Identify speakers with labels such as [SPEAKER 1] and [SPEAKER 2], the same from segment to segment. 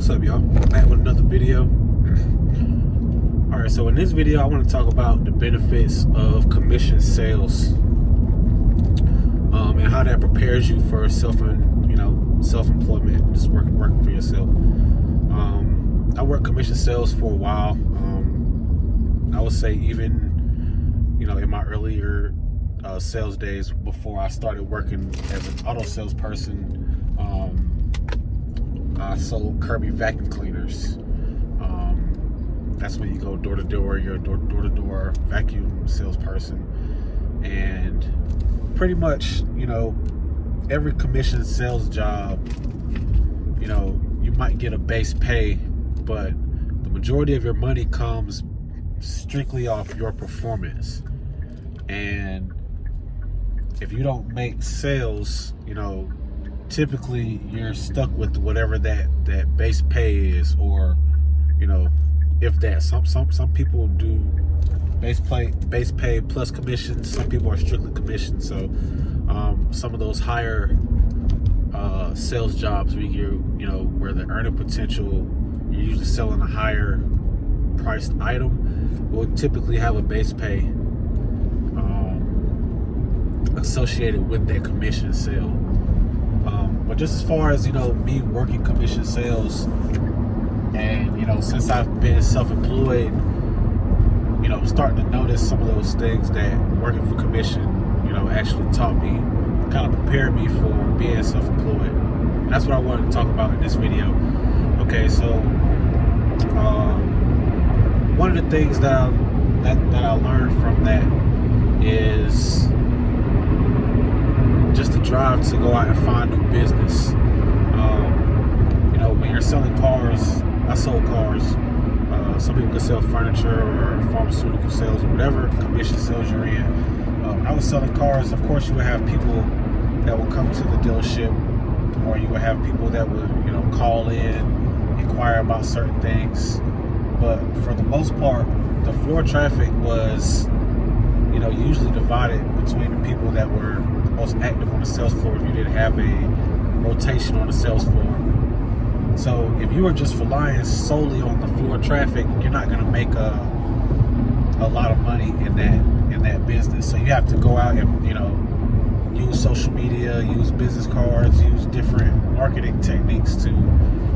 [SPEAKER 1] What's up, y'all? Back with another video. Alright, so in this video I want to talk about the benefits of commission sales, and how that prepares you for self-employment, just working for yourself. I worked commission sales for a while. I would say even in my earlier sales days before I started working as an auto salesperson. I sold Kirby vacuum cleaners. That's when you go door to door. You're a door-to-door vacuum salesperson, and pretty much, every commission sales job, you might get a base pay, but the majority of your money comes strictly off your performance. And if you don't make sales, typically you're stuck with whatever that base pay is, or if that. Some people do base pay plus commissions. Some people are strictly commission. So some of those higher sales jobs where the earning potential, you're usually selling a higher priced item, will typically have a base pay associated with that commission sale. But just as far as me working commission sales, and since I've been self-employed, starting to notice some of those things that working for commission actually taught me, kind of prepared me for being self-employed. And that's what I wanted to talk about in this video. Okay, so one of the things that I learned from that is just the drive to go out and find new business. When you're selling cars, I sold cars. Some people could sell furniture or pharmaceutical sales or whatever commission sales you're in. I was selling cars. Of course, you would have people that would come to the dealership, or you would have people that would call in, inquire about certain things. But for the most part, the floor traffic was usually divided between the people that were the most active on the sales floor, if you didn't have a rotation on the sales floor. So if you were just relying solely on the floor traffic, you're not going to make a lot of money in that business. So you have to go out and use social media, use business cards, use different marketing techniques to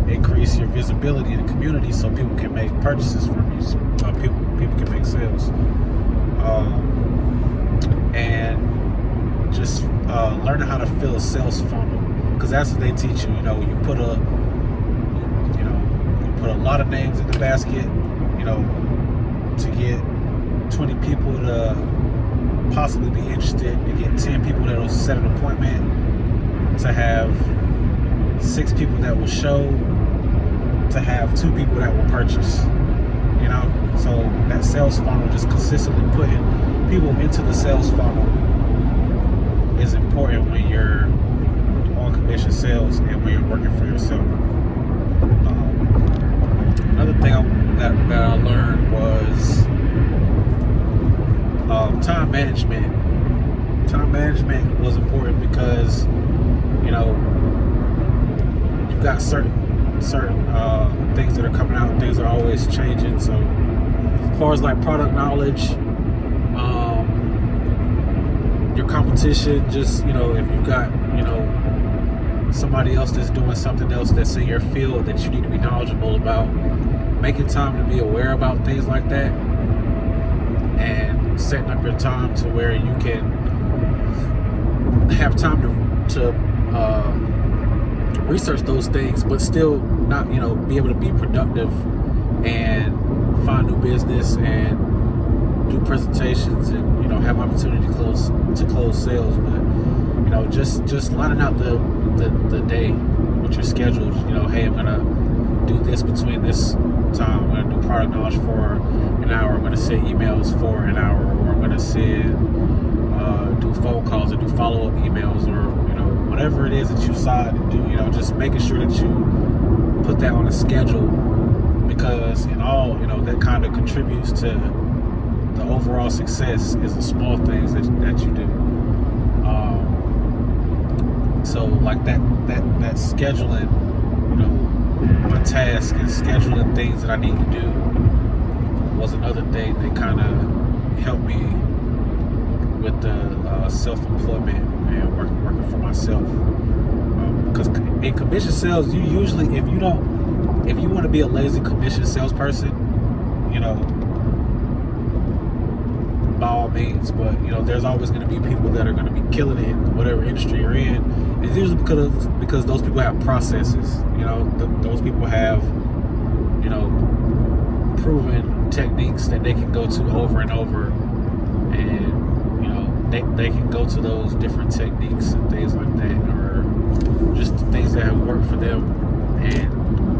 [SPEAKER 1] increase your visibility in the community, so people can make purchases from you. People can make sales, and just learning how to fill a sales funnel, because that's what they teach you. You put a lot of names in the basket, to get 20 people to possibly be interested, to get 10 people that will set an appointment, to have 6 people that will show, to have 2 people that will purchase. So that sales funnel, just consistently putting people into the sales funnel, is important when you're on commission sales and when you're working for yourself. Another thing that I learned was time management. Time management was important because you've got certain things that are coming out. Things are always changing. So as far as like product knowledge, your competition, just if you've got somebody else that's doing something else that's in your field that you need to be knowledgeable about, making time to be aware about things like that, and setting up your time to where you can have time to research those things, but still not be able to be productive and find new business and do presentations and have opportunity to close sales. But just lining out the day with your schedule. Hey, I'm gonna do this between this time. I'm gonna do product knowledge for an hour. I'm gonna send emails for an hour, or I'm gonna do phone calls or do follow-up emails, or whatever it is that you decide to do. Just making sure that you put that on a schedule, because in all that kind of contributes to the overall success, is the small things that you do. So like that scheduling, my task and scheduling things that I need to do was another thing that kind of helped me with the self-employment and working for myself. Because in commission sales, you usually, if you want to be a lazy commission salesperson, you know, by all means, but you know, there's always going to be people that are going to be killing it in whatever industry you're in. It's usually because those people have processes. You know, those people have, you know, proven techniques that they can go to over and over, and you know, they can go to those different techniques and things like that, or just things that have worked for them, and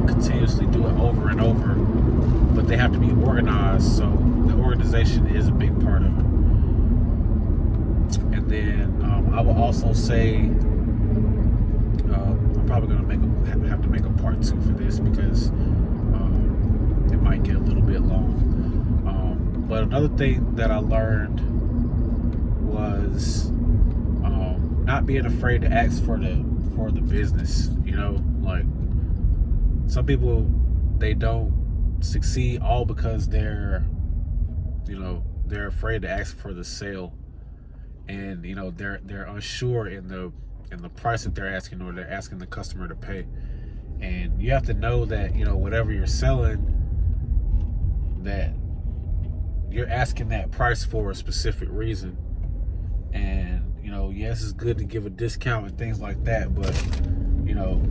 [SPEAKER 1] continuously do it over and over. But they have to be organized, so the organization is a big part of it. And then I will also say, I'm probably going to have to make a part 2 for this, because it might get a little bit long. But another thing that I learned was not being afraid to ask for the business. You know, like some people, they don't succeed all because they're afraid to ask for the sale, and you know, they're unsure in the price that they're asking, or they're asking the customer to pay. And you have to know that, you know, whatever you're selling, that you're asking that price for a specific reason. And you know, yes, it's good to give a discount and things like that, but you know,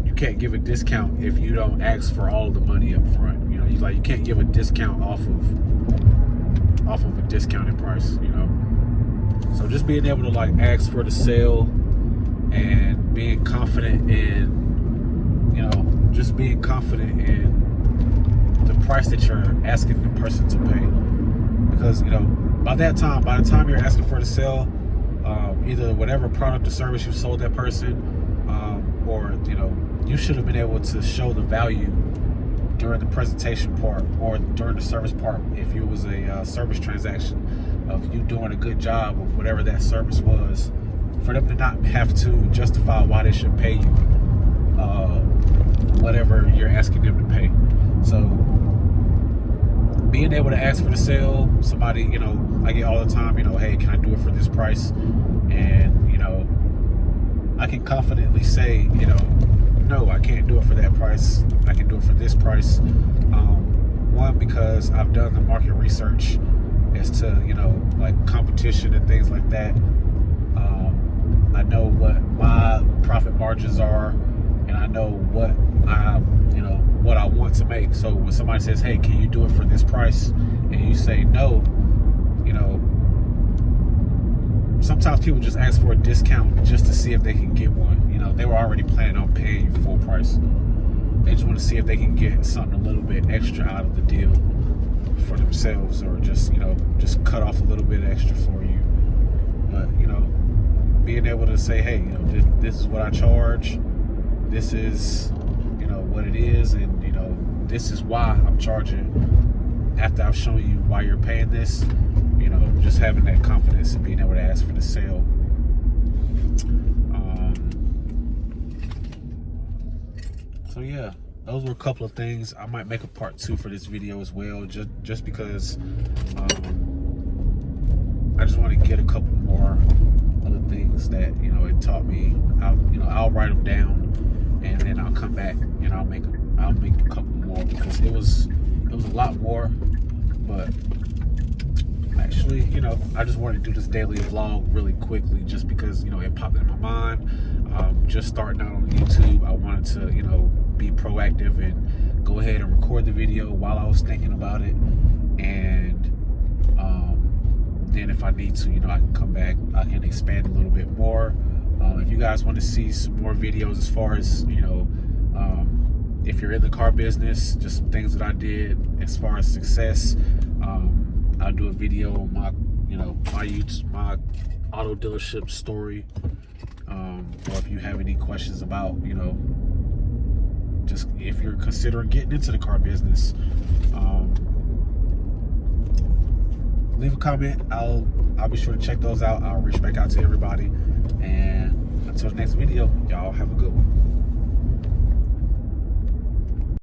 [SPEAKER 1] you can't give a discount if you don't ask for all of the money up front. You know, you can't give a discount off of a discounted price, you know. So just being able to like ask for the sale, and being confident in, you know, just being confident in the price that you're asking the person to pay. Because, you know, by the time you're asking for the sale, either whatever product or service you sold that person, or, you know, you should have been able to show the value during the presentation part, or during the service part, if it was a service transaction, of you doing a good job of whatever that service was, for them to not have to justify why they should pay you whatever you're asking them to pay. So being able to ask for the sale, somebody, you know, I get all the time, you know, hey, can I do it for this price? And you know, I can confidently say, you know, no, I can't do it for that price. I can do it for this price. One, because I've done the market research as to, you know, like competition and things like that. I know what my profit margins are, and I know what I want to make. So when somebody says, hey, can you do it for this price? And you say no, you know, sometimes people just ask for a discount just to see if they can get one. You know, they were already planning on paying you full price. They just want to see if they can get something a little bit extra out of the deal for themselves, or just, you know, just cut off a little bit extra for you. But, you know, being able to say, hey, you know, this is what I charge. This is, you know, what it is, and, you know, this is why I'm charging. After I've shown you why you're paying this, you know, just having that confidence and being able to ask for the sale. So yeah, those were a couple of things. I might make a part 2 for this video as well, just because I just want to get a couple more other things that, you know, it taught me. I'll write them down, and then I'll come back and I'll make a couple more, because it was a lot more. But actually, you know, I just wanted to do this daily vlog really quickly, just because, you know, it popped in my mind. Just starting out on YouTube, I wanted to, you know, be proactive and go ahead and record the video while I was thinking about it, and then if I need to, you know, I can come back, I can expand a little bit more. If you guys want to see some more videos as far as, you know, if you're in the car business, just some things that I did as far as success, I'll do a video on my, you know, my auto dealership story. Or if you have any questions about, you know, just if you're considering getting into the car business, leave a comment. I'll be sure to check those out. I'll reach back out to everybody, and until the next video, y'all have